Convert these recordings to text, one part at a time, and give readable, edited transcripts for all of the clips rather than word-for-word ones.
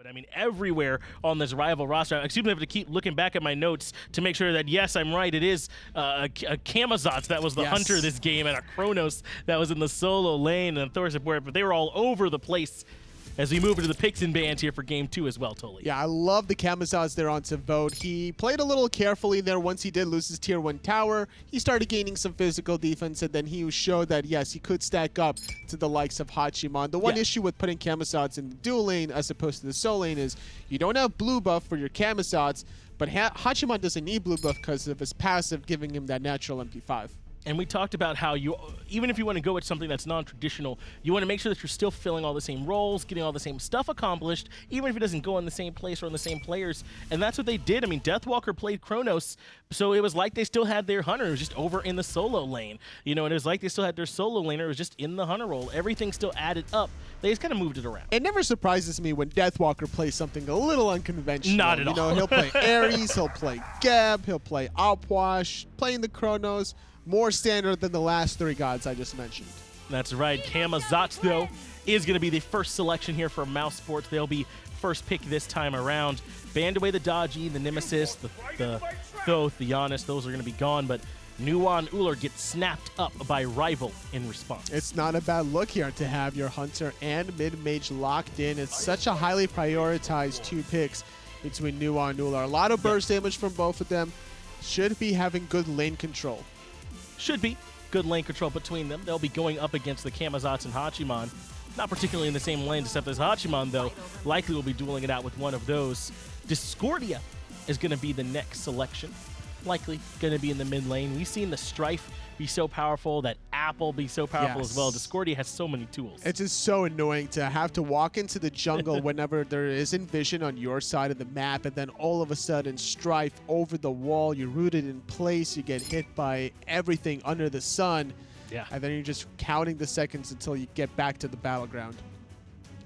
But I mean, everywhere on this rival roster, excuse me, I have to keep looking back at my notes to make sure that, yes, I'm right. It is a Camazotz that was the hunter this game, and a Kronos that was in the solo lane, and Thor support, but they were all over the place as we move into the picks and bans here for game 2 as well, Totally. Yeah, I love the Camazotz there on SmiteVOD. He played a little carefully there. Once he did lose his tier 1 tower, he started gaining some physical defense, and then he showed that, yes, he could stack up to the likes of Hachiman. The one issue with putting Camazotz in the dual lane as opposed to the solo lane is you don't have blue buff for your Camazotz, but Hachiman doesn't need blue buff because of his passive giving him that natural MP5. And we talked about how you, even if you want to go with something that's non-traditional, you want to make sure that you're still filling all the same roles, getting all the same stuff accomplished, even if it doesn't go in the same place or on the same players. And that's what they did. I mean, Deathwalker played Kronos, so it was like they still had their hunter. It was just over in the solo lane. You know, and it was like they still had their solo laner. It was just in the hunter role. Everything still added up. They just kind of moved it around. It never surprises me when Deathwalker plays something a little unconventional. Not at all. You know, he'll play Ares, he'll play Geb, he'll play Alpwash, playing the Kronos. More standard than the last 3 gods I just mentioned. That's right. Camazotz, though, is going to be the first selection here for Mousesports. They'll be first pick this time around. Banned away the Dodgy, the Nemesis, the Thoth, the Giannis. Those are going to be gone, but Nuwan Ullr gets snapped up by Rival in response. It's not a bad look here to have your Hunter and mid-mage locked in. It's such a highly prioritized 2 picks between Nuwan and Ullr. A lot of burst damage from both of them. Should be having good lane control. Should be good lane control between them. They'll be going up against the Camazotz and Hachiman. Not particularly in the same lane, except as Hachiman, though. Likely will be dueling it out with one of those. Discordia is going to be the next selection. Likely going to be in the mid lane. We've seen the Strife be so powerful, that Apple be so powerful as well. Discordia has so many tools. It's just so annoying to have to walk into the jungle whenever there isn't vision on your side of the map, and then all of a sudden Strife over the wall, you're rooted in place, you get hit by everything under the sun, and then you're just counting the seconds until you get back to the battleground.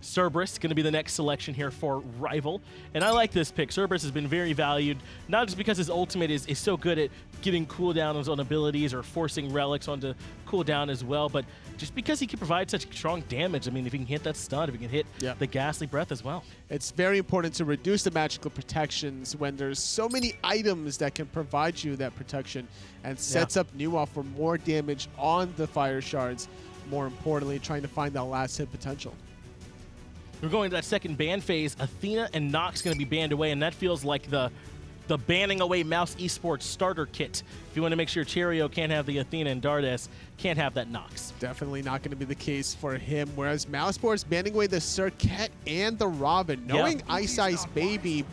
Cerberus going to be the next selection here for Rival. And I like this pick. Cerberus has been very valued, not just because his ultimate is so good at getting cooldowns on abilities or forcing relics onto cooldown as well, but just because he can provide such strong damage. I mean, if he can hit that stun, if he can hit the Ghastly Breath as well. It's very important to reduce the magical protections when there's so many items that can provide you that protection, and sets up Nuwa for more damage on the fire shards. More importantly, trying to find that last hit potential. We're going to that second ban phase. Athena and Nox going to be banned away, and that feels like the banning away Mouse Esports starter kit. If you want to make sure Cherryo can't have the Athena and Dardez, can't have that Nox. Definitely not going to be the case for him, whereas Mousesports banning away the Serket and the Robin. Knowing iceicebaby,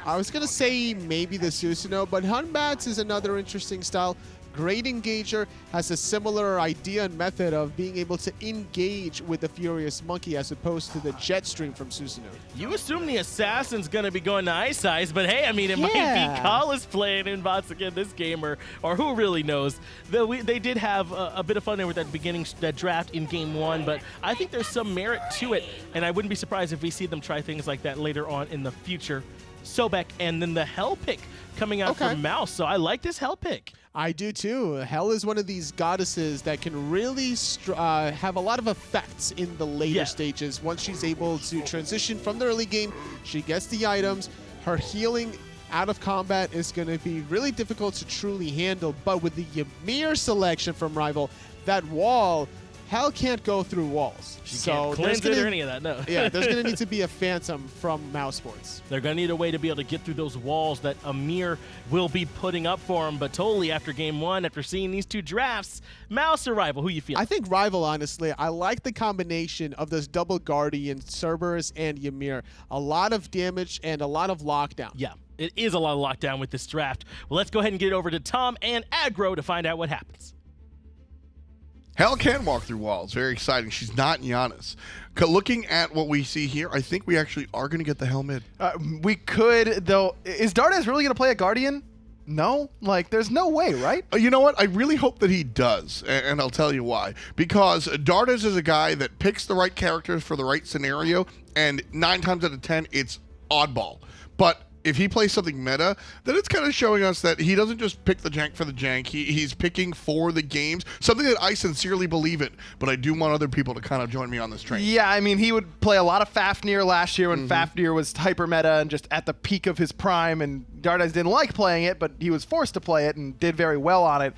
I was going to say maybe the Susanoo, but Hunbats is another interesting style. Great Engager has a similar idea and method of being able to engage with the Furious Monkey as opposed to the Jetstream from Susanoo. You assume the Assassin's going to be going to Ice Ice, but hey, I mean, it might be Kala's playing in bots again this game, or who really knows. They did have a bit of fun there with that draft in Game 1, but I think there's some merit to it, and I wouldn't be surprised if we see them try things like that later on in the future. Sobek, and then the Hell pick coming out from Mouse, so I like this Hell pick. I do too. Hell is one of these goddesses that can really have a lot of effects in the later stages. Once she's able to transition from the early game, she gets the items. Her healing out of combat is going to be really difficult to truly handle, but with the Ymir selection from Rival, that wall, Hell can't go through walls. She can't cleanse it or any of that, no. Yeah, there's going to need to be a Phantom from Mousesports. They're going to need a way to be able to get through those walls that Ymir will be putting up for them. But totally after Game 1, after seeing these 2 drafts, Mouse or Rival, who you feel? I think Rival, honestly. I like the combination of this double Guardian, Cerberus, and Ymir. A lot of damage and a lot of lockdown. Yeah, it is a lot of lockdown with this draft. Well, let's go ahead and get it over to Tom and Aggro to find out what happens. Hell can walk through walls. Very exciting. She's not Giannis. Looking at what we see here, I think we actually are going to get the Hell mid. We could, though. Is Dardez really going to play a Guardian? No? Like, there's no way, right? You know what? I really hope that he does, and I'll tell you why. Because Dardez is a guy that picks the right characters for the right scenario, and 9 times out of 10, it's oddball. But if he plays something meta, then it's kind of showing us that he doesn't just pick the jank for the jank. He's picking for the games, something that I sincerely believe in, but I do want other people to kind of join me on this train. Yeah, I mean, he would play a lot of Fafnir last year when Fafnir was hyper meta and just at the peak of his prime, and Dardez didn't like playing it, but he was forced to play it and did very well on it.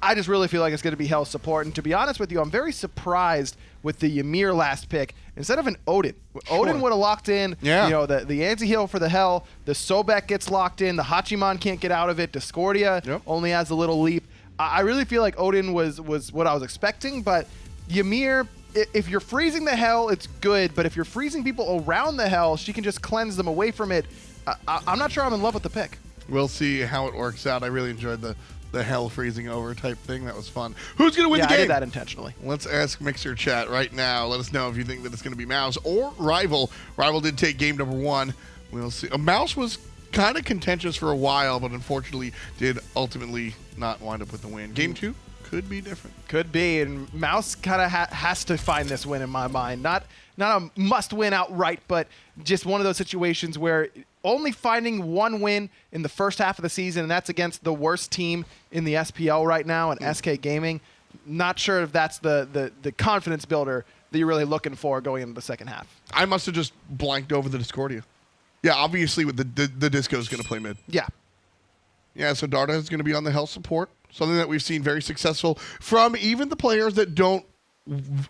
I just really feel like it's going to be Hell's support, and to be honest with you, I'm very surprised with the Ymir last pick instead of an Odin. Odin would have locked in, you know, the anti-heal for the Hell, the Sobek gets locked in, the Hachiman can't get out of it, Discordia only has a little leap. I really feel like Odin was what I was expecting, but Ymir, if you're freezing the Hell, it's good, but if you're freezing people around the Hell, she can just cleanse them away from it. I'm not sure I'm in love with the pick. We'll see how it works out. I really enjoyed the Hell freezing over type thing. That was fun. Who's going to win the game? I did that intentionally. Let's ask Mixer Chat right now. Let us know if you think that it's going to be Mouse or Rival. Rival did take game number 1. We'll see. Mouse was kind of contentious for a while, but unfortunately did ultimately not wind up with the win. Game 2 could be different. Could be, and Mouse kind of has to find this win in my mind. Not a must-win outright, but just one of those situations where only finding one win in the first half of the season, and that's against the worst team in the SPL right now, and SK Gaming. Not sure if that's the confidence builder that you're really looking for going into the second half. I must have just blanked over the Discordia. Yeah, obviously with the Disco is going to play mid. Yeah. Yeah, so Dardez is going to be on the Hell support, something that we've seen very successful from even the players that don't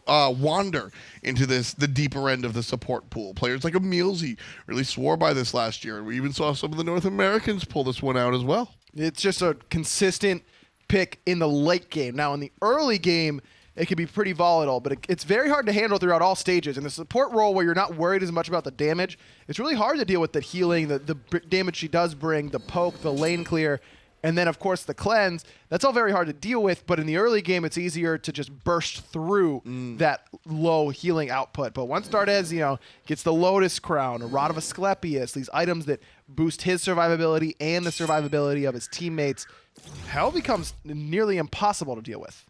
wander into the deeper end of the support pool. Players like Emilzy really swore by this last year, and we even saw some of the North Americans pull this one out as well. It's just a consistent pick in the late game. Now, in the early game, it can be pretty volatile, but it's very hard to handle throughout all stages. In the support role where you're not worried as much about the damage, it's really hard to deal with the healing, the damage she does bring, the poke, the lane clear, and then, of course, the cleanse. That's all very hard to deal with, but in the early game, it's easier to just burst through that low healing output. But once Dardez, gets the Lotus Crown, a Rod of Asclepius, these items that boost his survivability and the survivability of his teammates, Hell becomes nearly impossible to deal with.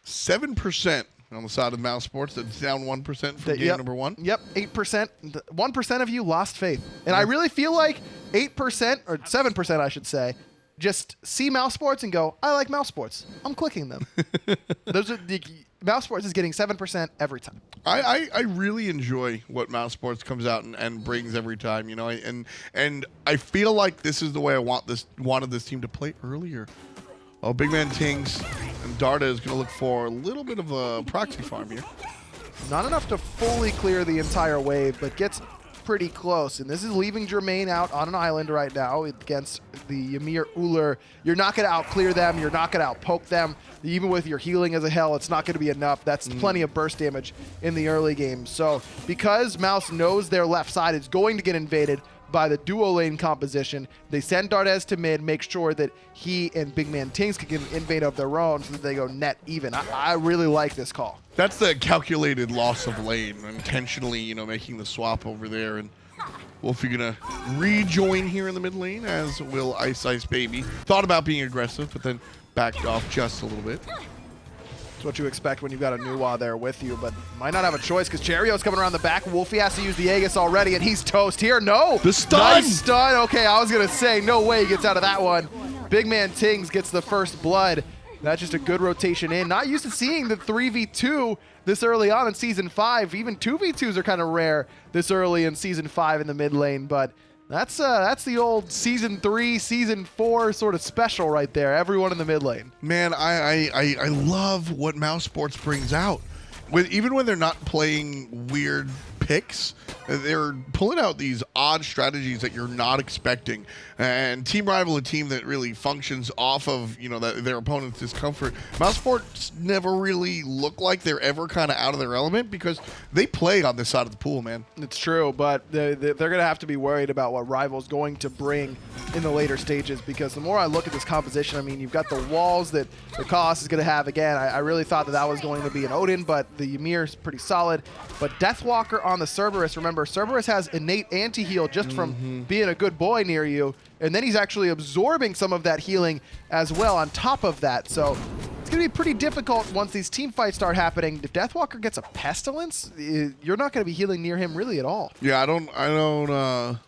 7% on the side of Mousesports. That's down 1% from game number 1. Yep, 8%. 1% of you lost faith. And I really feel like 8%, or 7% I should say, just see Mousesports and go, I like Mousesports. I'm clicking them. Mousesports is getting 7% every time. I really enjoy what Mousesports comes out and brings every time, and I feel like this is the way I wanted this team to play earlier. Oh, BigManTingz and Dardez is going to look for a little bit of a proxy farm here. Not enough to fully clear the entire wave, but gets pretty close. And this is leaving Jermain out on an island right now against the Ymir Ullr. You're not going to out-clear them. You're not going to out-poke them. Even with your healing as a Hell, it's not going to be enough. That's plenty of burst damage in the early game. So because Mouse knows their left side is going to get invaded by the duo lane composition, they send Dardez to mid, make sure that he and BigManTingz can get an invade of their own so that they go net even. I really like this call. That's the calculated loss of lane, intentionally, making the swap over there. And Wlfy gonna rejoin here in the mid lane, as will iceicebaby. Thought about being aggressive, but then backed off just a little bit. It's what you expect when you've got a Nuwa there with you, but might not have a choice because Cherryo's coming around the back. Wlfy has to use the Aegis already, and he's toast here. No! The stun! Nice stun! Okay, I was going to say, no way he gets out of that one. BigManTingz gets the first blood. That's just a good rotation in. Not used to seeing the 3v2 this early on in Season 5. Even 2v2s are kind of rare this early in Season 5 in the mid lane, but that's the old Season 3, Season 4 sort of special right there. Everyone in the mid lane. Man, I love what Mousesports brings out. Even when they're not playing weird picks, they're pulling out these odd strategies that you're not expecting. And Team Rival, a team that really functions off of their opponent's discomfort, Mousesports never really look like they're ever kind of out of their element because they play on this side of the pool, man. It's true, but they're going to have to be worried about what Rival's going to bring in the later stages, because the more I look at this composition, I mean, you've got the walls that the Colossus is going to have. Again, I really thought that was going to be an Odin, but the Ymir is pretty solid. But Deathwalker on the Cerberus, remember, Cerberus has innate anti-heal just from being a good boy near you, and then he's actually absorbing some of that healing as well on top of that. So it's going to be pretty difficult once these team fights start happening. If Deathwalker gets a Pestilence, you're not going to be healing near him really at all. Yeah, I don't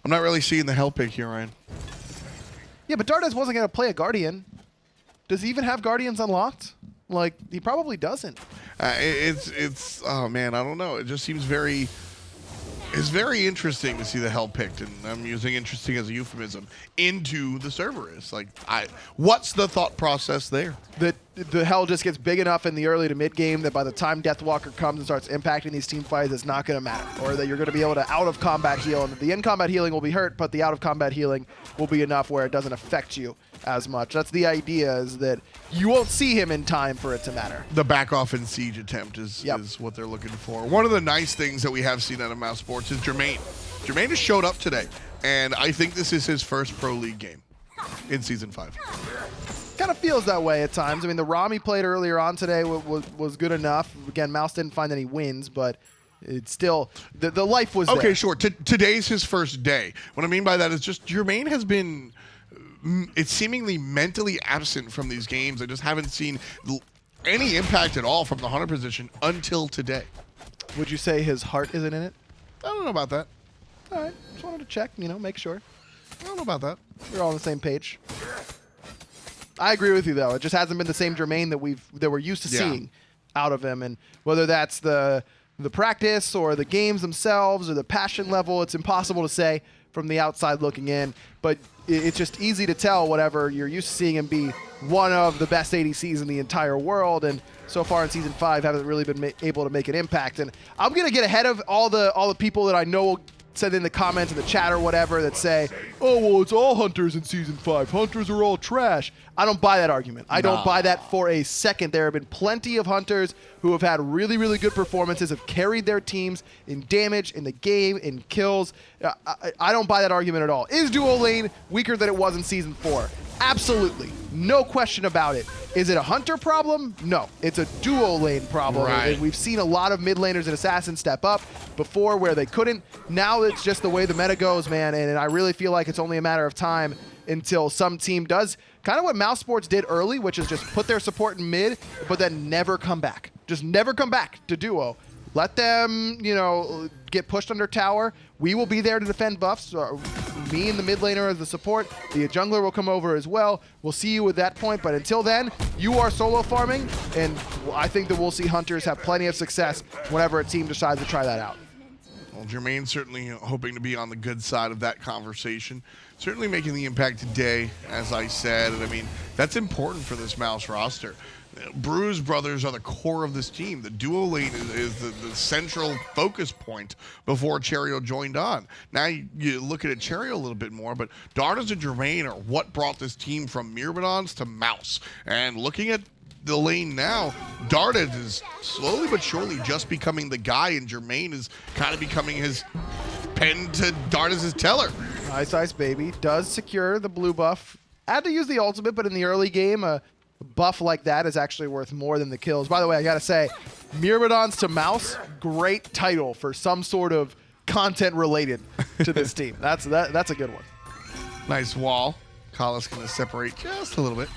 I'm not really seeing the hell pick here, Ryan. Yeah, but Dardez wasn't going to play a Guardian. Does he even have Guardians unlocked? Like, he probably doesn't. It's oh man, I don't know. It just seems very. It's very interesting to see the hell picked, and I'm using interesting as a euphemism, into the Cerberus. Like, what's the thought process there? The hell just gets big enough in the early to mid game that by the time Deathwalker comes and starts impacting these team fights, it's not going to matter. Or that you're going to be able to out of combat heal, and the in combat healing will be hurt, but the out of combat healing will be enough where it doesn't affect you as much. That's the idea, is that you won't see him in time for it to matter. The back off and siege attempt is what they're looking for. One of the nice things that we have seen out of Mousesports is Jermain. Jermain has showed up today, and I think this is his first Pro League game in Season 5. Kind of feels that way at times. I mean, the ROM he played earlier on today was good enough. Again, Mouse didn't find any wins, but it's still, the life was okay, there. sure. Today's his first day. What I mean by that is just Jermain has been, it's seemingly mentally absent from these games. I just haven't seen any impact at all from the hunter position until today. Would you say his heart isn't in it? I don't know about that. All right, just wanted to check, make sure. I don't know about that. We're all on the same page. I agree with you, though. It just hasn't been the same Jermain that we're used to seeing out of him, and whether that's the practice or the games themselves or the passion level, it's impossible to say from the outside looking in. But it's just easy to tell whatever you're used to seeing him be one of the best ADCs in the entire world, and so far in Season 5 haven't really been able to make an impact. And I'm gonna get ahead of all the people that I know will send in the comments in the chat or whatever that say, oh, well, it's all hunters in Season 5. Hunters are all trash. I don't buy that argument. I don't buy that for a second. There have been plenty of hunters who have had really, really good performances, have carried their teams in damage, in the game, in kills. I don't buy that argument at all. Is duo lane weaker than it was in Season 4? Absolutely. No question about it. Is it a hunter problem? No. It's a duo lane problem. Right. And we've seen a lot of mid laners and assassins step up before where they couldn't. Now it's just the way the meta goes, man. And I really feel like it's only a matter of time until some team does kind of what Mousesports did early, which is just put their support in mid, but then never come back. Just never come back to duo. Let them, get pushed under tower. We will be there to defend buffs. Me and the mid laner as the support. The jungler will come over as well. We'll see you at that point. But until then, you are solo farming. And I think that we'll see hunters have plenty of success whenever a team decides to try that out. Well, Jermain's certainly hoping to be on the good side of that conversation. Certainly making the impact today, as I said. And I mean, that's important for this Mouse roster. Bruise brothers are the core of this team. The duo lane is the central focus point before Cherryo joined on. Now you look at Cherryo a little bit more, but Dardez and Jermain are what brought this team from Myrmidons to Mouse. And looking at the lane now, Dardez is slowly but surely just becoming the guy, and Jermain is kind of becoming his pen to Dardez's teller. iceicebaby does secure the blue buff. Had to use the ultimate, but in the early game, a buff like that is actually worth more than the kills. By the way, I gotta say, Myrmidons to Mouse, great title for some sort of content related to this team. That's a good one. Nice wall. Kala's going to separate just a little bit.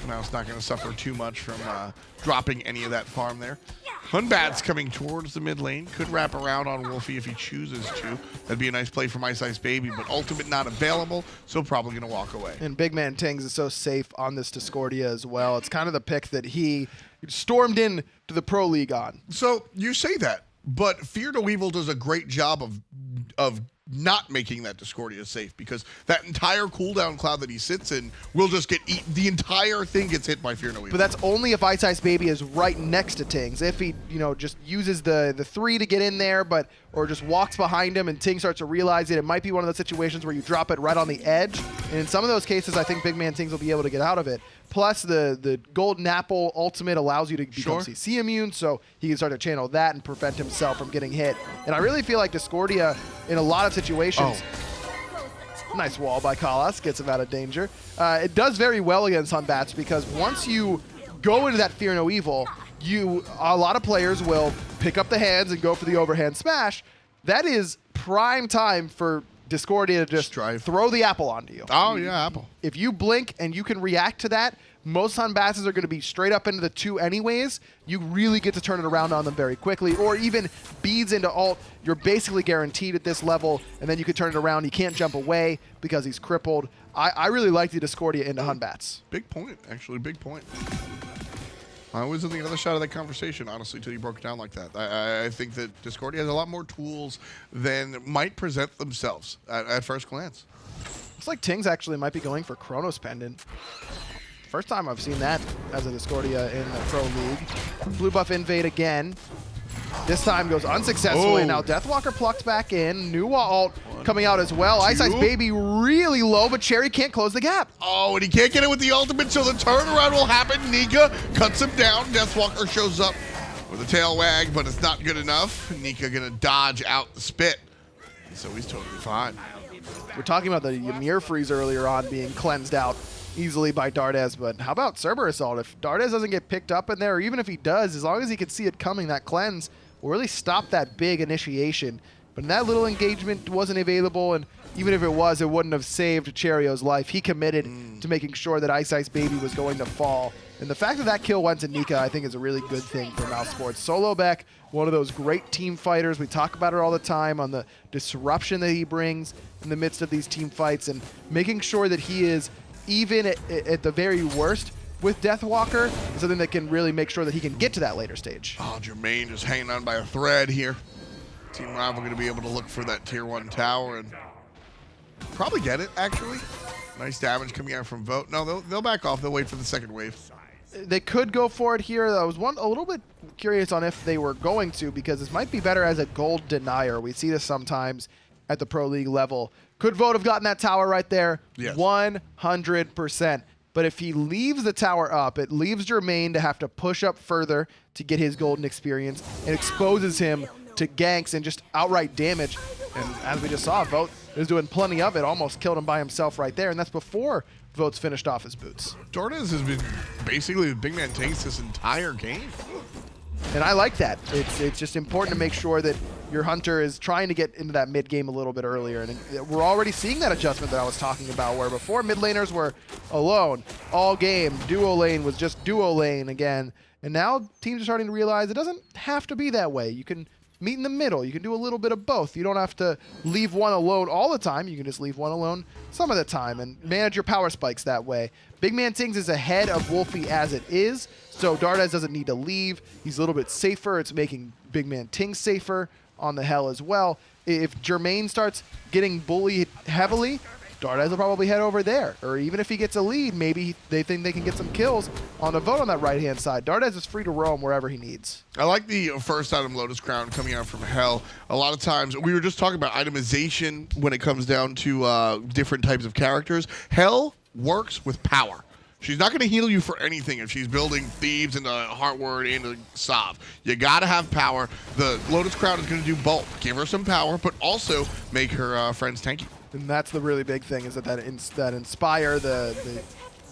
Mouse not going to suffer too much from dropping any of that farm there. Hunbat's coming towards the mid lane. Could wrap around on Wlfy if he chooses to. That'd be a nice play from iceicebaby, but ultimate not available, so probably going to walk away. And BigManTingz is so safe on this Discordia as well. It's kind of the pick that he stormed in to the Pro League on. So you say that, but Fear No Evil does a great job of not making that Discordia safe, because that entire cooldown cloud that he sits in will just get eaten. The entire thing gets hit by Fear No Evil. But that's only if iceicebaby is right next to Tingz. If he, just uses the 3 to get in there, or just walks behind him and Tingz starts to realize it might be one of those situations where you drop it right on the edge. And in some of those cases, I think BigManTingz will be able to get out of it. Plus, the Golden Apple ultimate allows you to become CC immune, so he can start to channel that and prevent himself from getting hit. And I really feel like Discordia, in a lot of situations, nice wall by Kalas, gets him out of danger. It does very well against Hunbats, because once you go into that Fear No Evil, a lot of players will pick up the hands and go for the overhand smash. That is prime time for Discordia to just throw the apple onto you. Oh, yeah, apple. If you blink and you can react to that, most Hunbatses are going to be straight up into the 2 anyways. You really get to turn it around on them very quickly. Or even beads into ult, you're basically guaranteed at this level, and then you can turn it around. You can't jump away because he's crippled. I really like the Discordia into Hunbats. Big point, actually, big point. I was on the other side of that conversation, honestly, until you broke it down like that. I think that Discordia has a lot more tools than might present themselves at first glance. Looks like Tingz actually might be going for Chronos Pendant. First time I've seen that as a Discordia in the Pro League. Blue buff invade again. This time goes unsuccessfully. Oh. Now Deathwalker plucked back in. Nuwa ult coming out as well. iceicebaby really low, but Cherry can't close the gap. Oh, and he can't get it with the ultimate, so the turnaround will happen. Nika cuts him down. Deathwalker shows up with a tail wag, but it's not good enough. Nika gonna dodge out the spit. So he's totally fine. We're talking about the Ymir freeze earlier on being cleansed out easily by Dardez, but how about Cerber Assault? If Dardez doesn't get picked up in there, or even if he does, as long as he can see it coming, that cleanse will really stop that big initiation. But that little engagement wasn't available, and even if it was, it wouldn't have saved Cherryo's life. He committed to making sure that iceicebaby was going to fall. And the fact that that kill went to Nika, I think, is a really good thing for Mousesports. Solo Beck, one of those great team fighters. We talk about it all the time on the disruption that he brings in the midst of these team fights, and making sure that he is, even at the very worst, with Deathwalker, is something that can really make sure that he can get to that later stage. Oh, Jermain just hanging on by a thread here. Team Rival going to be able to look for that tier 1 tower and probably get it, actually. Nice damage coming out from Vote. No, they'll back off. They'll wait for the second wave. They could go for it here. I was a little bit curious on if they were going to, because this might be better as a gold denier. We see this sometimes at the Pro League level. Could Vote have gotten that tower right there? Yes. 100%. But if he leaves the tower up, it leaves Jermain to have to push up further to get his golden experience, and exposes him to ganks and just outright damage. And as we just saw, Vote is doing plenty of it. Almost killed him by himself right there, and that's before Vote's finished off his boots. Dardez has been basically with BigManTingz this entire game. And I like that. It's just important to make sure that your Hunter is trying to get into that mid game a little bit earlier. And we're already seeing that adjustment that I was talking about, where before mid laners were alone all game, duo lane was just duo lane again. And now teams are starting to realize it doesn't have to be that way. You can meet in the middle. You can do a little bit of both. You don't have to leave one alone all the time. You can just leave one alone some of the time and manage your power spikes that way. BigManTingz is ahead of Wlfy as it is, so Dardez doesn't need to leave. He's a little bit safer. It's making BigManTingz safer on the Hell as well. If Jermain starts getting bullied heavily, Dardez will probably head over there. Or even if he gets a lead, maybe they think they can get some kills on the Vote on that right-hand side. Dardez is free to roam wherever he needs. I like the first item Lotus Crown coming out from Hell. A lot of times, we were just talking about itemization when it comes down to different types of characters. Hell works with power. She's not going to heal you for anything if she's building Thieves into Heartward into Sov. You got to have power. The Lotus Crown is going to do both. Give her some power, but also make her friends tanky. And that's the really big thing, is that Inspire, the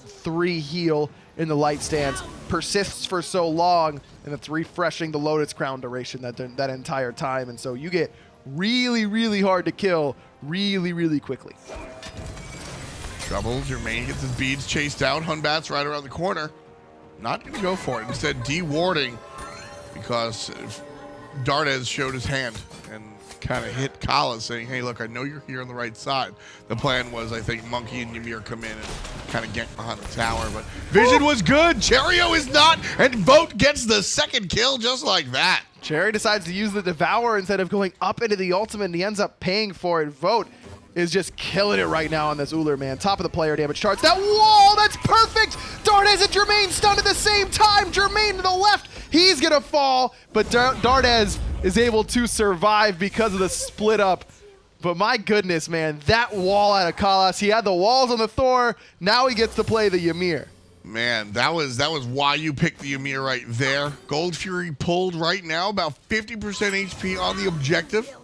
3 heal in the light stance, persists for so long, and it's refreshing the Lotus Crown duration that entire time. And so you get really, really hard to kill really, really quickly. Trouble. Jermain gets his beads chased out. Hunbat's right around the corner. Not going to go for it. Instead, de-warding because Dardez showed his hand and kind of hit Kala, saying, hey, look, I know you're here on the right side. The plan was, I think, Monkey and Ymir come in and kind of get behind the tower, but vision was good. Cherryo is not, and Vote gets the second kill just like that. Cherry decides to use the Devour instead of going up into the ultimate, and he ends up paying for it. Vote is just killing it right now on this Ullr, man. Top of the player damage charts. That wall, that's perfect! Dardez and Jermain stunned at the same time. Jermain to the left, he's gonna fall, but Dardez is able to survive because of the split up. But my goodness, man, that wall out of Kalas. He had the walls on the Thor, now he gets to play the Ymir. Man, that was why you picked the Ymir right there. Gold Fury pulled right now, about 50% HP on the objective.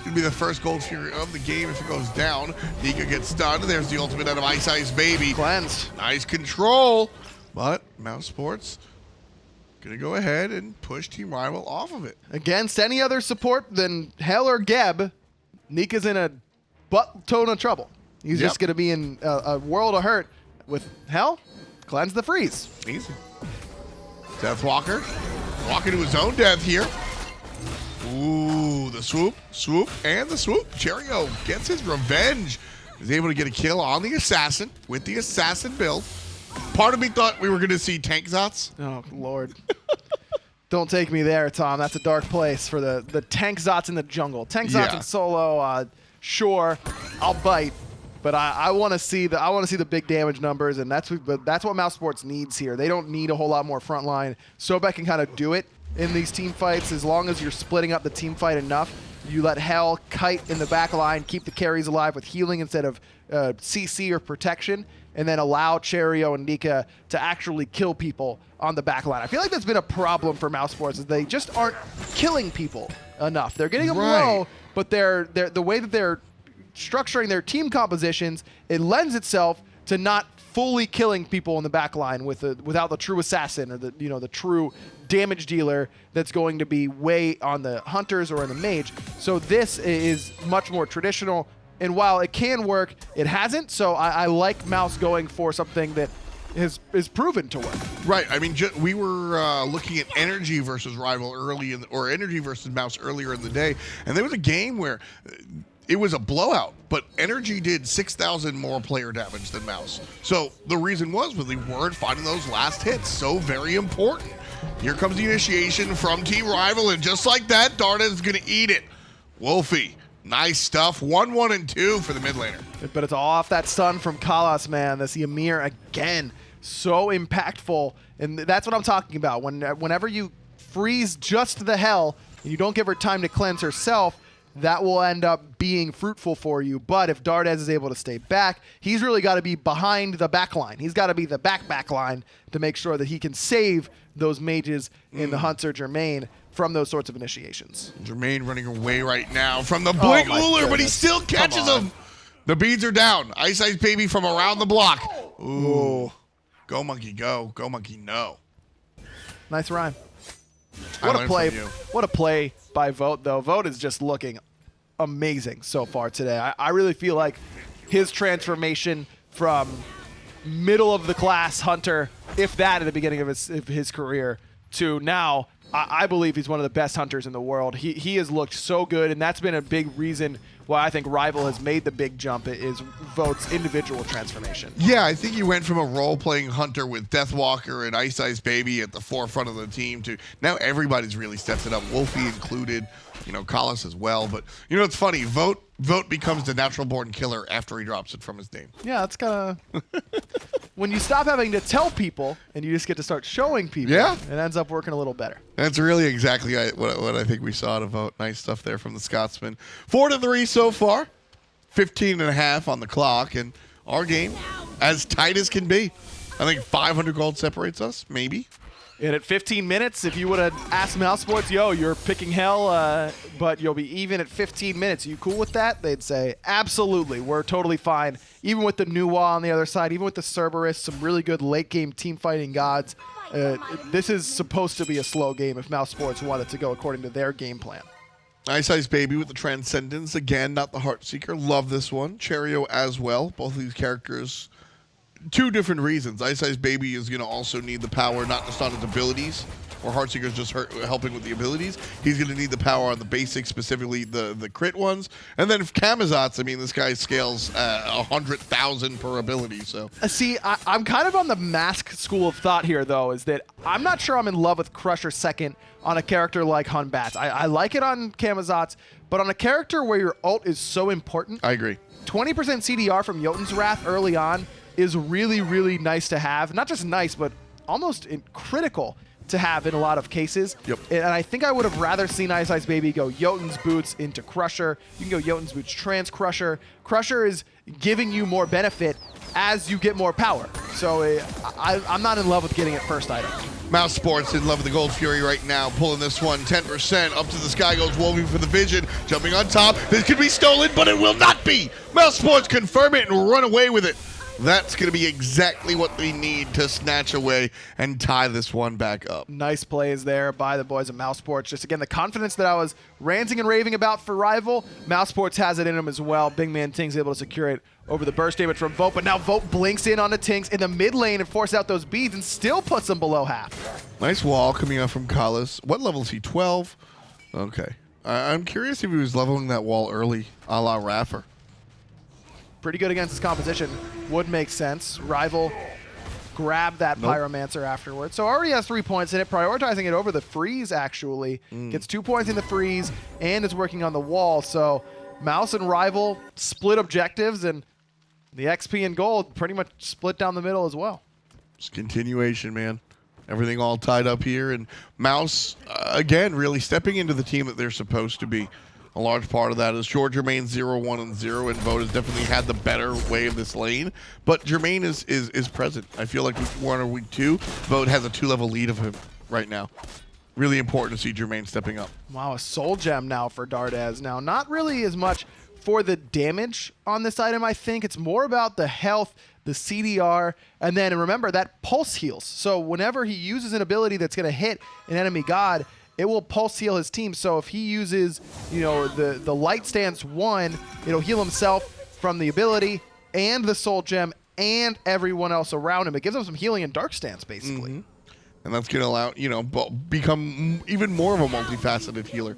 Could be the first Gold Fury of the game if it goes down. Nika gets stunned. There's the ultimate out of iceicebaby. Cleansed. Nice control. But Mousesports going to go ahead and push Team Rival off of it. Against any other support than Hell or Geb, Nika's in a butt ton of trouble. He's just going to be in a world of hurt. With Hell, Cleanse the freeze. Easy. Deathwalker walking to his own death here. Ooh, the swoop, and the swoop. Cherryo gets his revenge. He's able to get a kill on the assassin with the assassin build. Part of me thought we were going to see tank zots. Oh, Lord. Don't take me there, Tom. That's a dark place for the tank zots in the jungle. Tank zots in solo, sure, I'll bite. But I want to see the big damage numbers, and that's what Mousesports needs here. They don't need a whole lot more frontline. Sobek can kind of do it in these team fights as long as you're splitting up the team fight enough. You let Hell kite in the back line, keep the carries alive with healing instead of CC or protection, and then allow Cherryo and Nika to actually kill people on the back line. I feel like that's been a problem for Mousesports, is they just aren't killing people enough. They're getting them low, but the way that they're structuring their team compositions, it lends itself to not fully killing people in the back line without the true assassin or the true damage dealer that's going to be way on the hunters or in the mage. So this is much more traditional, and while it can work, it hasn't. So I like Mouse going for something that is proven to work. Right. I mean, we were looking at Energy versus Rival or Energy versus Mouse earlier in the day, and there was a game where it was a blowout, but Energy did 6,000 more player damage than Mouse. So the reason was they weren't finding those last hits. So very important. Here comes the initiation from Team Rival, and just like that, Dardez is going to eat it. Wlfy, nice stuff. 1-1 and 2 for the mid laner. But it's all off that stun from Kalas, man. This Ymir again, so impactful, and that's what I'm talking about. Whenever you freeze just the Hell and you don't give her time to cleanse herself, that will end up being fruitful for you. But if Dardez is able to stay back, he's really got to be behind the back line. He's got to be the back line to make sure that he can save those mages in the Hunter Jermain from those sorts of initiations. Jermain running away right now from the Blink Uller, but he still catches him. The beads are down. iceicebaby from around the block. Ooh. Go monkey, go. Go monkey, no. Nice rhyme. What a play. What a play by Vote, though. Vote is just looking amazing so far today. I really feel like his transformation from middle of the class hunter, if that at the beginning of his career, to now, I believe he's one of the best hunters in the world. He has looked so good, and that's been a big reason why I think Rival has made the big jump, is Vote's individual transformation. Yeah, I think he went from a role-playing hunter with Deathwalker and iceicebaby at the forefront of the team to now everybody's really stepped it up, Wlfy included, Kalas as well. But, it's funny, Vote becomes the natural-born killer after he drops it from his name. Yeah, that's kind of... When you stop having to tell people and you just get to start showing people, it ends up working a little better. That's really exactly what I think we saw out of Vote. Nice stuff there from the Scotsman. 4-3 so far, 15.5 on the clock, and our game as tight as can be. I think 500 gold separates us, maybe. And at 15 minutes, if you would have asked Mousesports, yo, you're picking Hell, but you'll be even at 15 minutes. Are you cool with that? They'd say, absolutely, we're totally fine. Even with the Nuwa on the other side, even with the Cerberus, some really good late-game team-fighting gods, this is supposed to be a slow game if Mousesports wanted to go according to their game plan. iceicebaby with the Transcendence. Again, not the Heartseeker. Love this one. Cherryo as well. Both of these characters... Two different reasons. iceicebaby is going to also need the power, not just on his abilities, or Heartseeker's just helping with the abilities. He's going to need the power on the basics, specifically the crit ones. And then Camazotz, I mean, this guy scales 100,000 per ability. So see, I'm kind of on the Mask school of thought here, though, is that I'm not sure I'm in love with Crusher second on a character like Hun Bats. I like it on Camazotz, but on a character where your ult is so important. I agree. 20% CDR from Jotun's Wrath early on is really, really nice to have. Not just nice, but almost critical to have in a lot of cases. Yep. And I think I would have rather seen iceicebaby go Jotun's Boots into Crusher. You can go Jotun's Boots Trans Crusher. Crusher is giving you more benefit as you get more power. So I'm not in love with getting it first item. Mousesports in love with the Gold Fury right now, pulling this one 10%. Up to the sky goes Wlfy for the vision, jumping on top. This could be stolen, but it will not be. Mousesports confirm it and run away with it. That's going to be exactly what they need to snatch away and tie this one back up. Nice plays there by the boys at Mousesports. Just again, the confidence that I was ranting and raving about for Rival, Mousesports has it in them as well. BigManTingz able to secure it over the burst damage from Vote, but now Vote blinks in on the Tingz in the mid lane and forces out those beads and still puts them below half. Nice wall coming out from Kalis. What level is he? 12? Okay. I'm curious if he was leveling that wall early, a la Raffer. Pretty good against his composition. Would make sense. Rival grabbed that Pyromancer afterwards. So already has 3 points in it, prioritizing it over the freeze, actually. Gets 2 points in the freeze and is working on the wall. So Mouse and Rival split objectives, and the XP and gold pretty much split down the middle as well. Just continuation, man. Everything all tied up here. And Mouse, again, really stepping into the team that they're supposed to be. A large part of that is Jermain 0-1-0, and Vote has definitely had the better way of this lane. But Jermain is present. I feel like week 1 or week 2, Vote has a 2-level lead of him right now. Really important to see Jermain stepping up. Wow, a soul gem now for Dardez. Now, not really as much for the damage on this item, I think. It's more about the health, the CDR, and then remember that pulse heals. So whenever he uses an ability that's going to hit an enemy god, it will pulse heal his team. So if he uses, you know, the light stance 1, it'll heal himself from the ability and the soul gem and everyone else around him. It gives him some healing in dark stance, basically. And that's going to allow, you know, become even more of a multifaceted healer.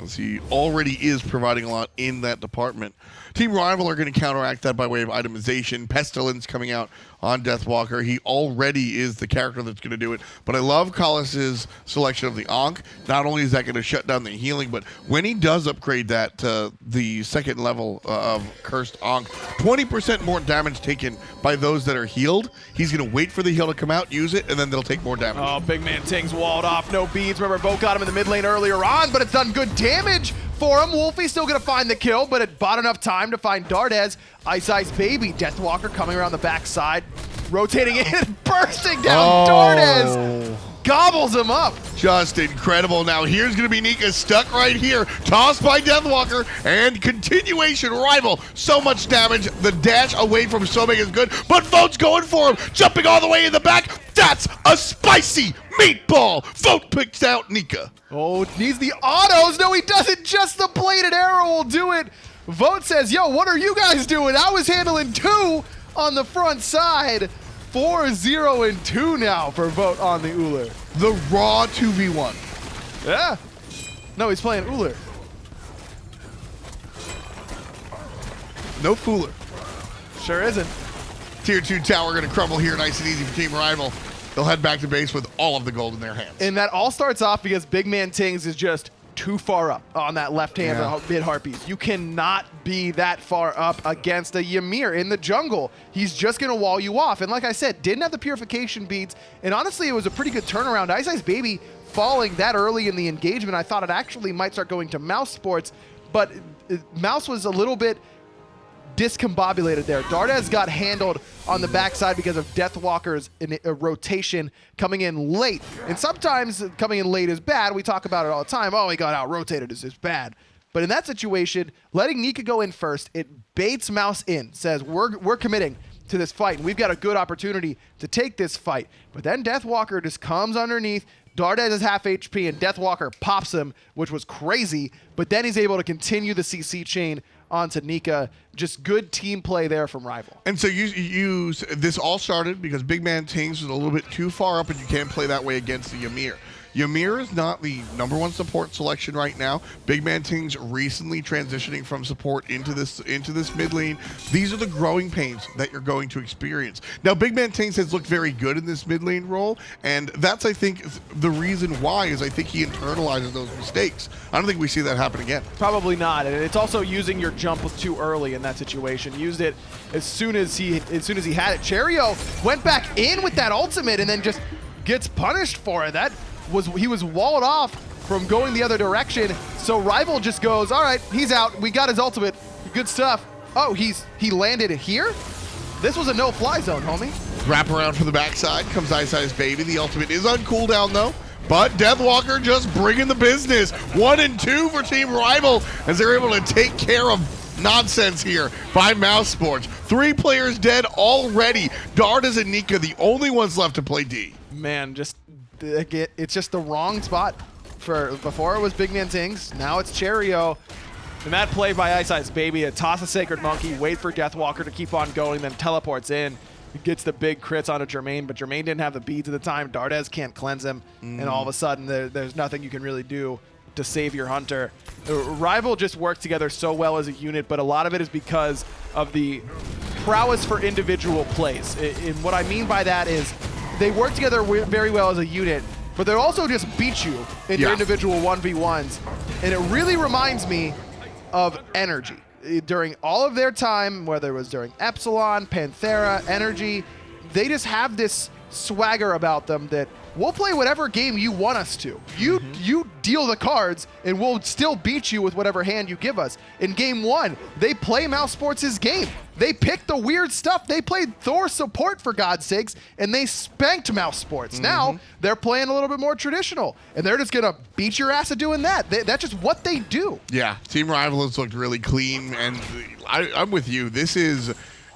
As he already is providing a lot in that department. Team Rival are going to counteract that by way of itemization. Pestilence coming out on Deathwalker. He already is the character that's going to do it. But I love Kalis' selection of the Ankh. Not only is that going to shut down the healing, but when he does upgrade that to the second level of Cursed Ankh, 20% more damage taken by those that are healed. He's going to wait for the heal to come out, use it, and then they'll take more damage. Oh, BigManTingz walled off. No beads. Remember, Vote got him in the mid lane earlier on, but it's done good damage for him. Wlfy still going to find the kill, but it bought enough time to find Dardez. iceicebaby. Deathwalker coming around the backside, rotating in, bursting down. Dardez gobbles him up. Just incredible. Now here's going to be Nika stuck right here. Tossed by Deathwalker and continuation Rival. So much damage. The dash away from Sobek is good, but Vote's going for him. Jumping all the way in the back. That's a spicy meatball. Vote picks out Nika. Oh, needs the autos. No, he doesn't. Just the bladed arrow will do it. Vote says, yo, what are you guys doing? I was handling 2 on the front side. 4-0-2 now for Vote on the Ullr. The raw 2v1. Yeah. No, he's playing Ullr. No fooler. Sure isn't. Tier 2 tower going to crumble here nice and easy for Team Rival. They'll head back to base with all of the gold in their hands. And that all starts off because BigManTingz is just too far up on that left hand mid harpies. You cannot be that far up against a Ymir in the jungle. He's just going to wall you off. And like I said, didn't have the purification beads. And honestly, it was a pretty good turnaround. iceicebaby falling that early in the engagement. I thought it actually might start going to Mousesports, but Mouse was a little bit discombobulated there. Dardez got handled on the backside because of Deathwalker's rotation coming in late. And sometimes coming in late is bad. We talk about it all the time. Oh, he got out-rotated is bad. But in that situation, letting Nika go in first, it baits Mouse in, says we're committing to this fight, and we've got a good opportunity to take this fight. But then Deathwalker just comes underneath. Dardez is half HP, and Deathwalker pops him, which was crazy. But then he's able to continue the CC chain onto Nika. Just good team play there from Rival. And so this all started because BigManTingz was a little bit too far up, and you can't play that way against the Ymir. Ymir is not the #1 support selection right now. BigManTingz recently transitioning from support into this mid lane. These are the growing pains that you're going to experience. Now, BigManTingz has looked very good in this mid lane role, and that's, I think, the reason why is I think he internalizes those mistakes. I don't think we see that happen again. Probably not, and it's also using your jump too early in that situation. Used it as soon as he had it. Cherryo went back in with that ultimate and then just gets punished for it. He was walled off from going the other direction, so Rival just goes, all right, he's out. We got his ultimate. Good stuff. Oh, he landed it here? This was a no-fly zone, homie. Wrap around from the backside comes iceicebaby. The ultimate is on cooldown, though. But Deathwalker just bringing the business. 1 and 2 for Team Rival as they're able to take care of nonsense here by Mousesports. 3 players dead already. Dardez and Nika, the only ones left to play D. Man, it's just the wrong spot. Before it was BigManTingz, now it's Cherryo. And that play by iceicebaby, a toss a Sacred Monkey, wait for Deathwalker to keep on going, then teleports in. He gets the big crits onto Jermain, but Jermain didn't have the beads at the time. Dardez can't cleanse him, and all of a sudden there's nothing you can really do to save your hunter. Rival just worked together so well as a unit, but a lot of it is because of the prowess for individual plays. And what I mean by that is they work together very well as a unit, but they'll also just beat you in your individual 1v1s. And it really reminds me of Energy. During all of their time, whether it was during Epsilon, Panthera, Energy, they just have this swagger about them that we'll play whatever game you want us to. You deal the cards, and we'll still beat you with whatever hand you give us. In game 1, they play Mousesports' game. They picked the weird stuff. They played Thor support, for God's sakes, and they spanked Mousesports. Now, they're playing a little bit more traditional, and they're just going to beat your ass at doing that. That's just what they do. Yeah, Team Rival has looked really clean, and I'm with you. This is...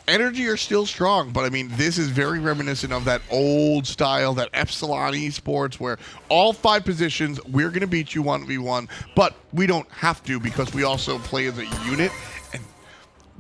Energy are still strong, but I mean, this is very reminiscent of that old style, that Epsilon esports, where all 5 positions, we're going to beat you 1v1, but we don't have to because we also play as a unit, and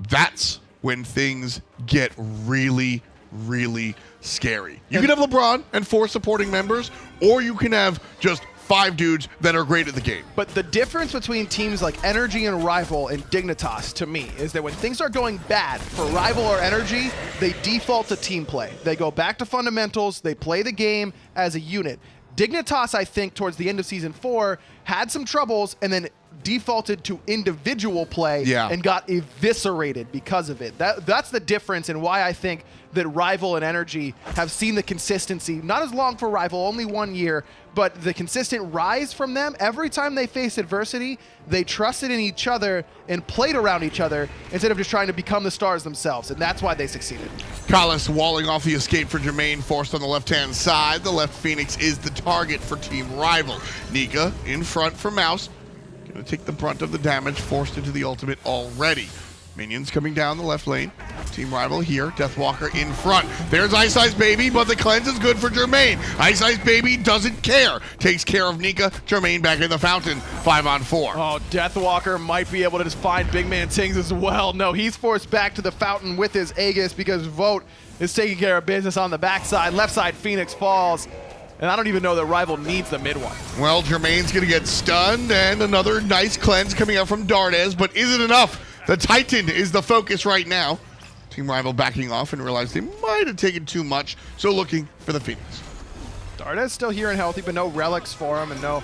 that's when things get really, really scary. You can have LeBron and 4 supporting members, or you can have just 5 dudes that are great at the game. But the difference between teams like Energy and Rival and Dignitas, to me, is that when things are going bad for Rival or Energy, they default to team play. They go back to fundamentals, they play the game as a unit. Dignitas, I think, towards the end of Season 4, had some troubles and then defaulted to individual play and got eviscerated because of it. That's the difference and why I think that Rival and Energy have seen the consistency, not as long for Rival, only 1 year, but the consistent rise from them. Every time they faced adversity, they trusted in each other and played around each other instead of just trying to become the stars themselves, and that's why they succeeded. Collis walling off the escape for Jermain, forced on the left-hand side. The left Phoenix is the target for Team Rival. Nika in front for Mouse. Gonna take the brunt of the damage, forced into the ultimate already. Minions coming down the left lane. Team Rival here. Deathwalker in front. There's iceicebaby, but the cleanse is good for Jermain. iceicebaby doesn't care. Takes care of Nika. Jermain back in the fountain. 5-on-4. Oh, Deathwalker might be able to just find BigManTingz as well. No, he's forced back to the fountain with his Aegis because Vote is taking care of business on the backside. Left side, Phoenix falls. And I don't even know that Rival needs the mid one. Well, Jermain's going to get stunned, and another nice cleanse coming out from Dardez, but is it enough? The Titan is the focus right now. Team Rival backing off and realized they might have taken too much, so looking for the Phoenix. Dardez still here and healthy, but no relics for him and no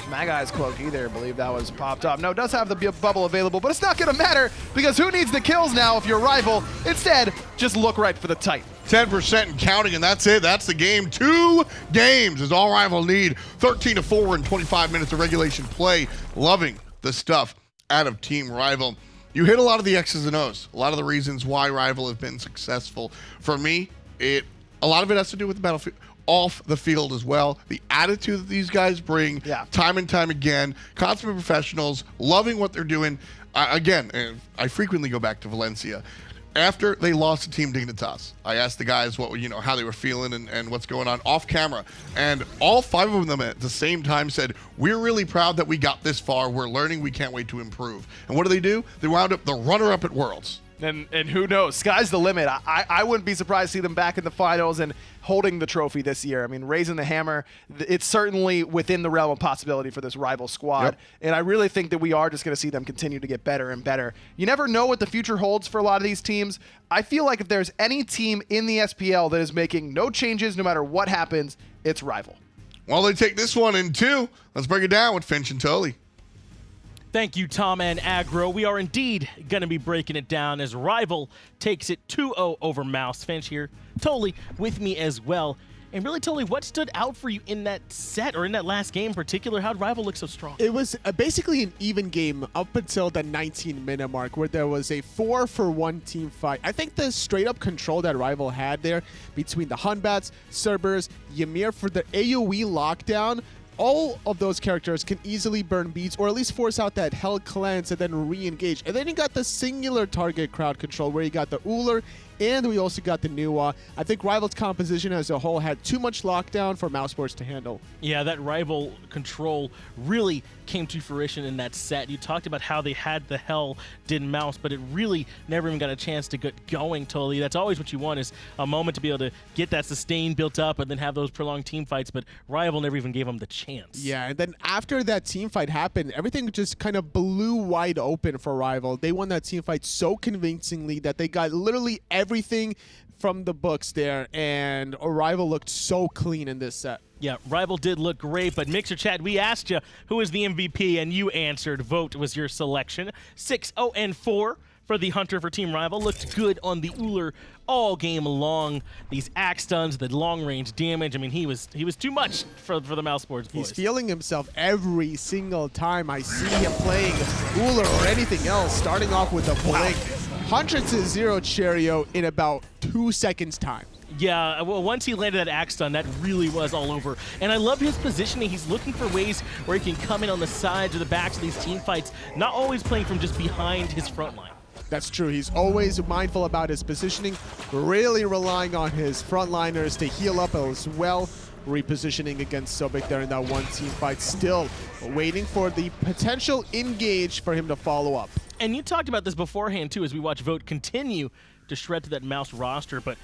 Magai's cloak either. I believe that was popped up. No, does have the bubble available, but it's not going to matter because who needs the kills now if you're Rival? Instead, just look right for the Titan. 10% and counting, and that's it. That's the game. 2 games is all Rival need. 13-4 in 25 minutes of regulation play. Loving the stuff out of Team Rival. You hit a lot of the X's and O's. A lot of the reasons why Rival have been successful. For me, a lot of it has to do with the battlefield. Off the field as well. The attitude that these guys bring time and time again. Consummate professionals, loving what they're doing. Again, I frequently go back to Valencia. After they lost to Team Dignitas, I asked the guys how they were feeling and what's going on off camera. And all 5 of them at the same time said, we're really proud that we got this far. We're learning. We can't wait to improve. And what do? They wound up the runner-up at Worlds. And who knows? Sky's the limit. I wouldn't be surprised to see them back in the finals and holding the trophy this year. I mean, raising the hammer, it's certainly within the realm of possibility for this Rival squad. Yep. And I really think that we are just going to see them continue to get better and better. You never know what the future holds for a lot of these teams. I feel like if there's any team in the SPL that is making no changes no matter what happens, it's Rival. Well, they take this one in 2. Let's break it down with Finch and Tully. Thank you, Tom and Aggro. We are indeed going to be breaking it down as Rival takes it 2-0 over Mouse. Finch here, totally with me as well. And really, totally, what stood out for you in that set or in that last game in particular? How'd Rival look so strong? It was basically an even game up until the 19-minute mark where there was a 4-for-1 team fight. I think the straight-up control that Rival had there between the Hunbats, Cerberus, Ymir for the AoE lockdown, all of those characters can easily burn beats or at least force out that hell cleanse and then re-engage. And then you got the singular target crowd control where you got the Ullr and we also got the Nuwa. I think Rival's composition as a whole had too much lockdown for Mousesports to handle. Yeah, that Rival control really came to fruition in that set. You talked about how they had the hell did Mouse, but it really never even got a chance to get going totally. That's always what you want, is a moment to be able to get that sustain built up and then have those prolonged team fights, but Rival never even gave them the chance. Yeah, and then after that team fight happened, everything just kind of blew wide open for Rival. They won that team fight so convincingly that they got literally everything from the books there, and Rival looked so clean in this set. Yeah, Rival did look great, but Mixer Chat, we asked you who is the MVP, and you answered Vote was your selection. 6-0-4 for the Hunter for Team Rival. Looked good on the Ullr all game long. These axe stuns, the long-range damage. I mean, he was too much for the Mousesports boys. He's feeling himself every single time I see him playing Ullr or anything else, starting off with a blink. 100-0 Cherryo in about 2 seconds time. Yeah, well, once he landed that axe stun, that really was all over. And I love his positioning. He's looking for ways where he can come in on the sides or the backs of these team fights, not always playing from just behind his front line. That's true. He's always mindful about his positioning, really relying on his frontliners to heal up as well. Repositioning against Sobek there in that one team fight, still waiting for the potential engage for him to follow up. And you talked about this beforehand, too, as we watch Vote continue to shred through that Mouse roster, but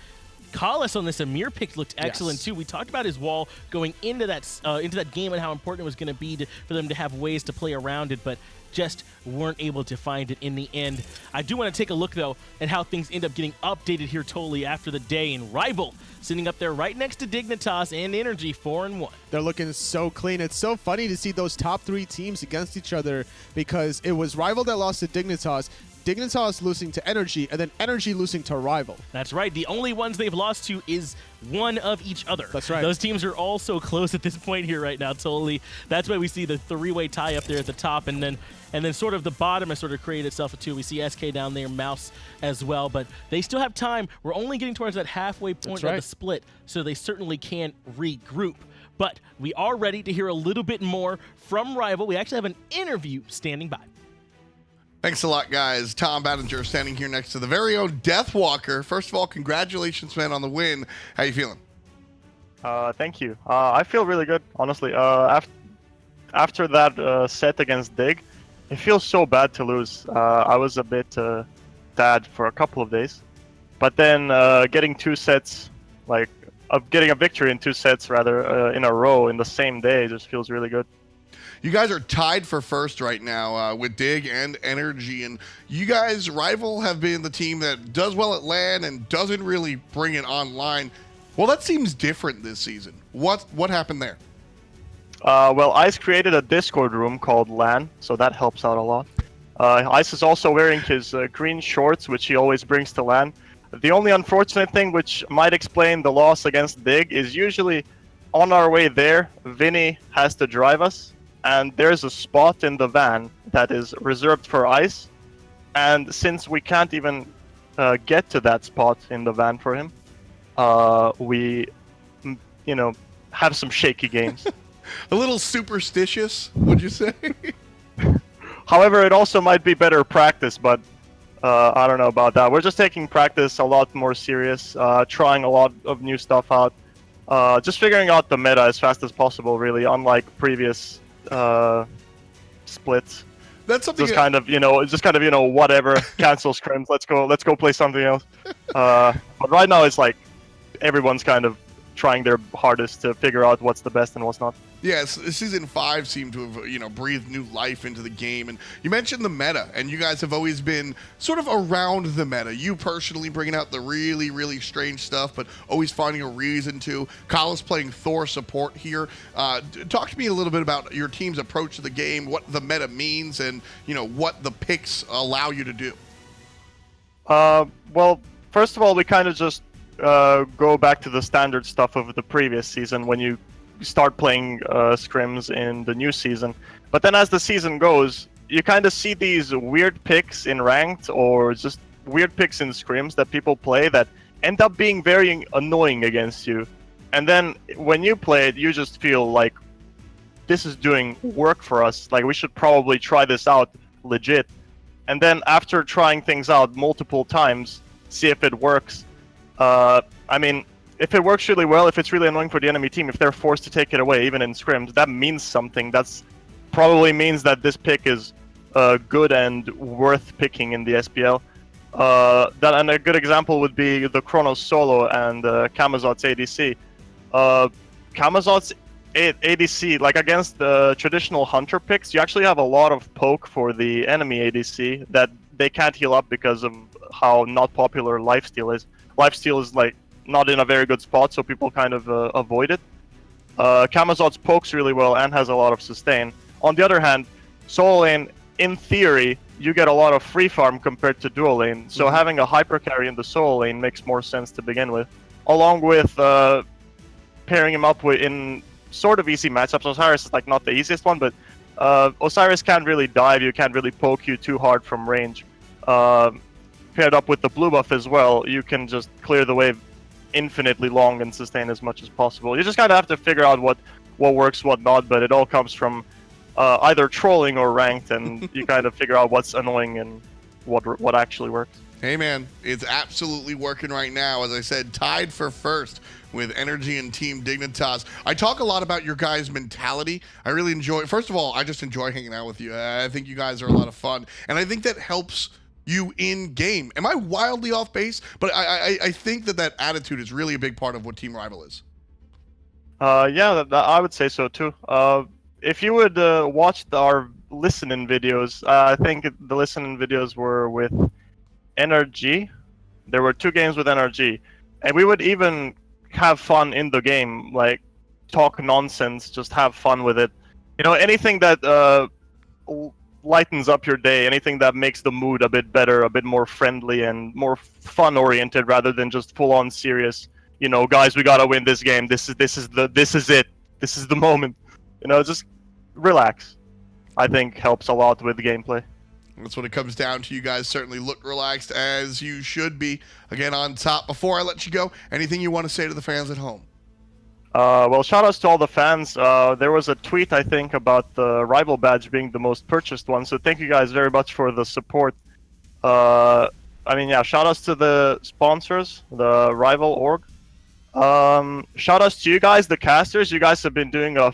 Collis on this Amir pick looked excellent, too. We talked about his wall going into that game and how important it was going to be for them to have ways to play around it, but just weren't able to find it in the end. I do want to take a look, though, at how things end up getting updated here totally after the day, and Rival sitting up there right next to Dignitas and Energy 4-1. They're looking so clean. It's so funny to see those top three teams against each other, because it was Rival that lost to Dignitas, Dignitas losing to Energy, and then Energy losing to Rival. That's right. The only ones they've lost to is one of each other. That's right. Those teams are all so close at this point here right now, totally. That's why we see the three-way tie up there at the top, and then sort of the bottom has sort of created itself too. We see SK down there, Mouse as well, but they still have time. We're only getting towards that halfway point of the split, so they certainly can regroup. But we are ready to hear a little bit more from Rival. We actually have an interview standing by. Thanks a lot, guys. Tom Battinger standing here next to the very own Deathwalker. First of all, congratulations, man, on the win. How you feeling? Thank you. I feel really good, honestly. After that set against Dig, it feels so bad to lose. I was a bit sad for a couple of days. But then getting two sets, getting a victory in 2 sets, rather, in a row in the same day just feels really good. You guys are tied for first right now with Dig and Energy, and you guys, Rival, have been the team that does well at LAN and doesn't really bring it online. Well, that seems different this season. What happened there? Well, Ice created a Discord room called LAN, so that helps out a lot. Ice is also wearing his green shorts, which he always brings to LAN. The only unfortunate thing, which might explain the loss against Dig, is usually on our way there, Vinny has to drive us. And there's a spot in the van that is reserved for Ice. And since we can't even get to that spot in the van for him, we, have some shaky games. A little superstitious, would you say? However, it also might be better practice, but I don't know about that. We're just taking practice a lot more serious, trying a lot of new stuff out. Just figuring out the meta as fast as possible, really, unlike previous splits. That's something just kind of whatever, cancel scrims, let's go play something else. But right now it's like everyone's kind of trying their hardest to figure out what's the best and what's not. Yes, season 5 seemed to have, breathed new life into the game. And you mentioned the meta, and you guys have always been sort of around the meta. You personally bringing out the really, really strange stuff, but always finding a reason to. Kyle's playing Thor support here. Talk to me a little bit about your team's approach to the game, what the meta means, and, what the picks allow you to do. Well, first of all, we kind of just go back to the standard stuff of the previous season when you start playing scrims in the new season. But then as the season goes, you kind of see these weird picks in ranked or just weird picks in scrims that people play that end up being very annoying against you. And then when you play it, you just feel like this is doing work for us. Like, we should probably try this out legit. And then after trying things out multiple times, see if it works. I mean, if it works really well, if it's really annoying for the enemy team, if they're forced to take it away, even in scrims, that means something. That's probably means that this pick is good and worth picking in the SPL. And a good example would be the Chronos solo and Camazot's ADC. Camazot's ADC, like against the traditional hunter picks, you actually have a lot of poke for the enemy ADC that they can't heal up because of how not popular lifesteal is. Lifesteal is like not in a very good spot, so people kind of avoid it. Camazot's pokes really well and has a lot of sustain. On the other hand, solo lane, in theory, you get a lot of free farm compared to dual lane, so having a hyper carry in the solo lane makes more sense to begin with. Along with pairing him up with in sort of easy matchups. Osiris is like not the easiest one, but Osiris can't really dive, you can't really poke you too hard from range. Paired up with the blue buff as well, you can just clear the wave infinitely long and sustain as much as possible. You just kind of have to figure out what works, what not, but it all comes from either trolling or ranked, and you kind of figure out what's annoying and what actually works. Hey man, it's absolutely working right now. As I said, tied for first with Energy and Team Dignitas. I talk a lot about your guys' mentality. I really enjoy, first of all, I just enjoy hanging out with you. I think you guys are a lot of fun, and I think that helps you in game. Am I wildly off base? But I think that attitude is really a big part of what Team Rival is. Yeah, I would say so too. If you would watch our listen-in videos, I think the listen-in videos were with NRG. There were 2 games with NRG, and we would even have fun in the game, like talk nonsense, just have fun with it. You know, anything that lightens up your day, anything that makes the mood a bit better, a bit more friendly and more fun-oriented rather than just full-on serious. You know, guys, we gotta win this game. This is it. This is the moment. You know, just relax. I think helps a lot with the gameplay. That's what it comes down to. You guys certainly look relaxed, as you should be. Again, on top. Before I let you go, anything you want to say to the fans at home? Well, shout outs to all the fans. There was a tweet, I think, about the Rival badge being the most purchased one, so thank you guys very much for the support. I mean, yeah, shout outs to the sponsors, the Rival org. Shout outs to you guys, the casters. You guys have been doing a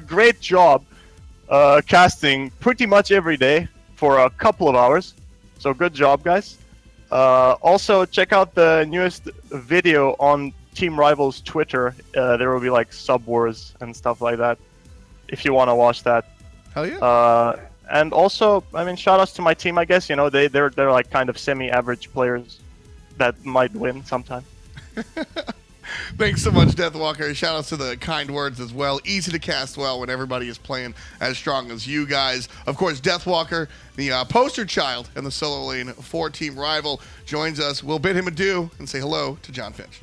great job casting pretty much every day for a couple of hours. So good job, guys. Also, check out the newest video on Team Rival's Twitter. There will be like sub wars and stuff like that if you want to watch that. Hell yeah. And also, I mean, shout outs to my team, I guess. You know, they're like kind of semi-average players that might win sometime. Thanks so much, Deathwalker. Shout outs to the kind words as well. Easy to cast well when everybody is playing as strong as you guys. Of course, Deathwalker, the poster child in the solo lane for Team Rival, joins us. We'll bid him adieu and say hello to John Finch.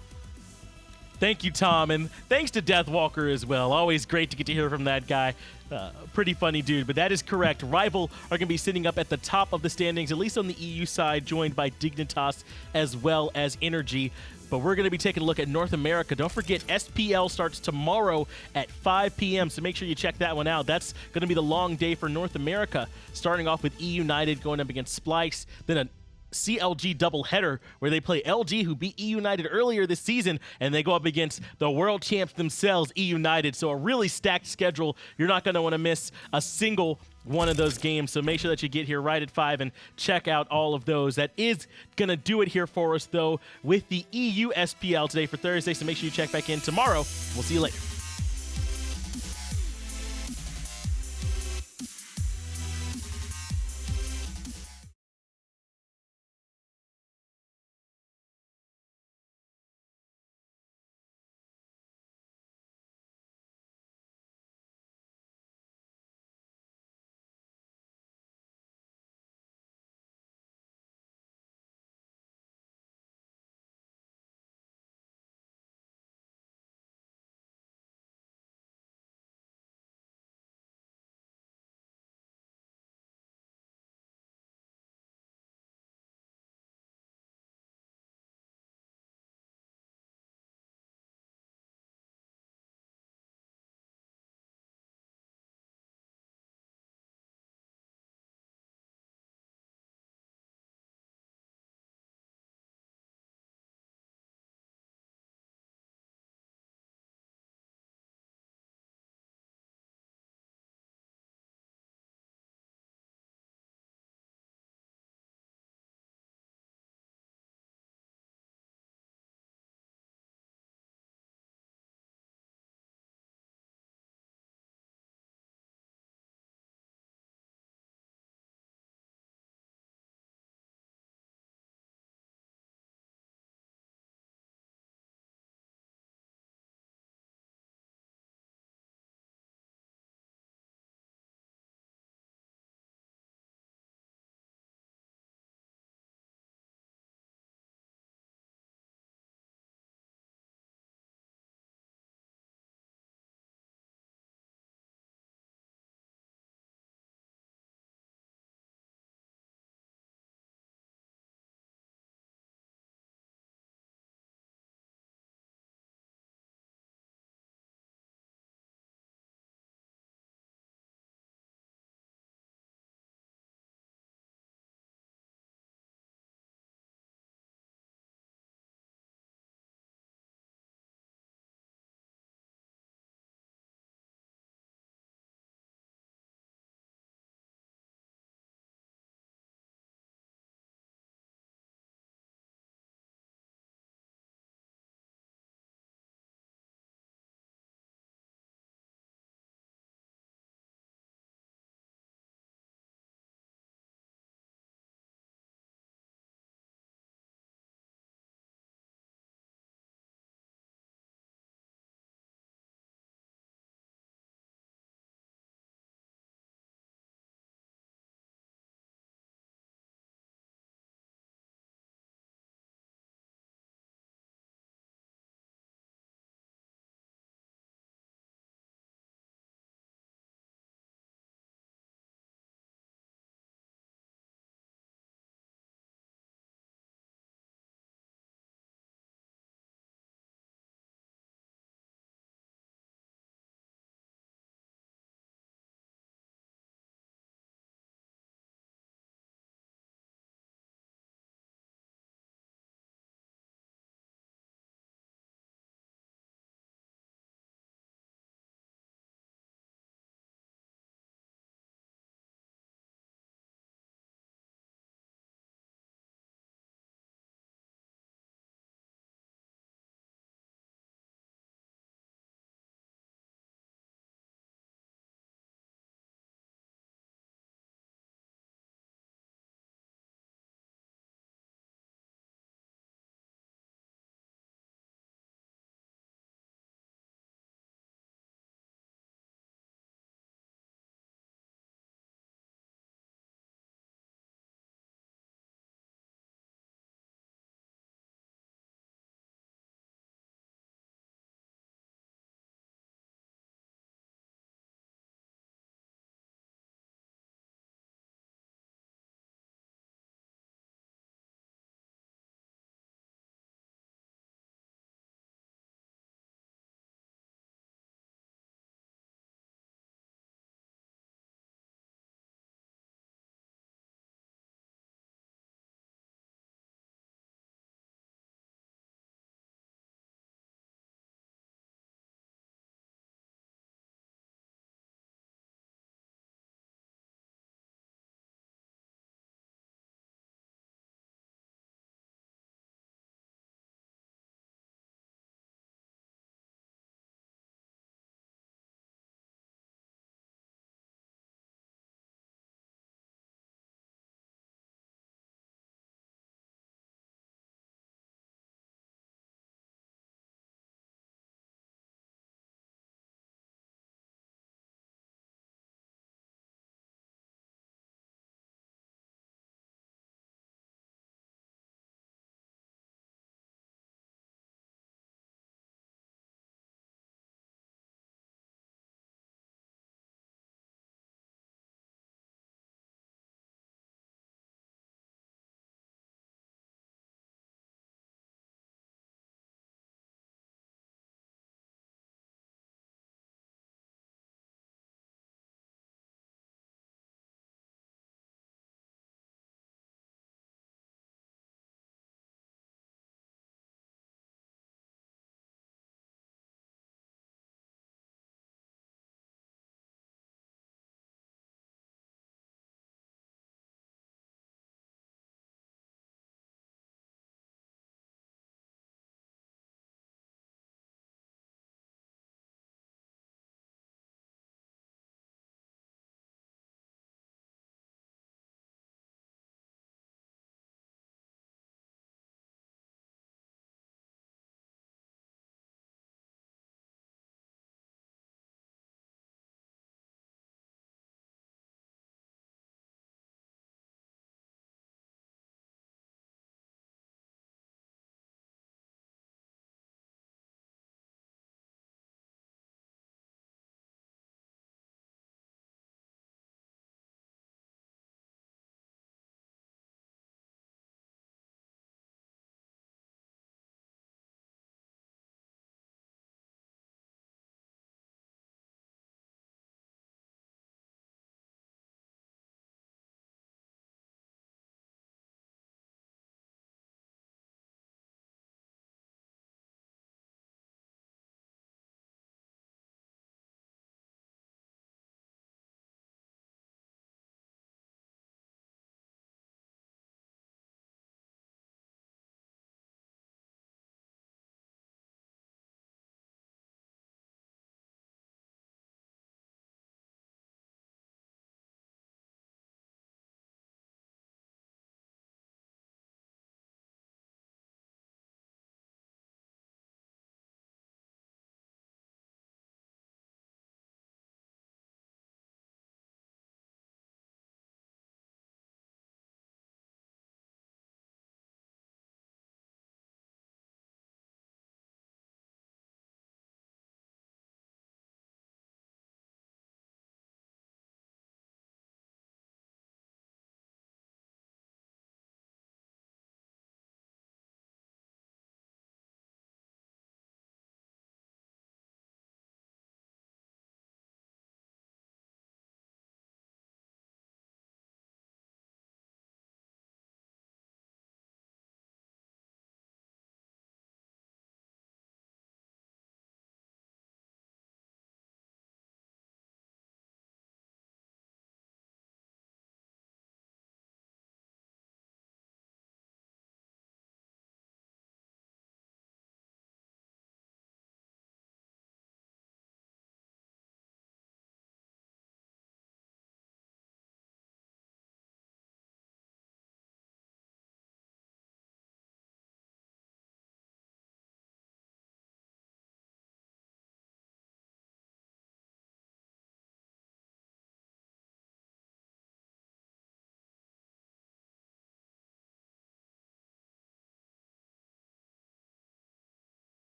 Thank you, Tom, and thanks to Deathwalker as well. Always great to get to hear from that guy. Pretty funny dude, but that is correct. Rival are going to be sitting up at the top of the standings, at least on the EU side, joined by Dignitas as well as Energy. But we're going to be taking a look at North America. Don't forget, SPL starts tomorrow at 5 p.m., so make sure you check that one out. That's going to be the long day for North America, starting off with E United going up against Splice, then a CLG doubleheader where they play LG, who beat E United earlier this season, and they go up against the world champs themselves, E United. So a really stacked schedule. You're not going to want to miss a single one of those games, so make sure that you get here right at 5 and check out all of those. That is going to do it here for us, though, with the EU SPL today for Thursday, so make sure you check back in tomorrow. We'll see you later.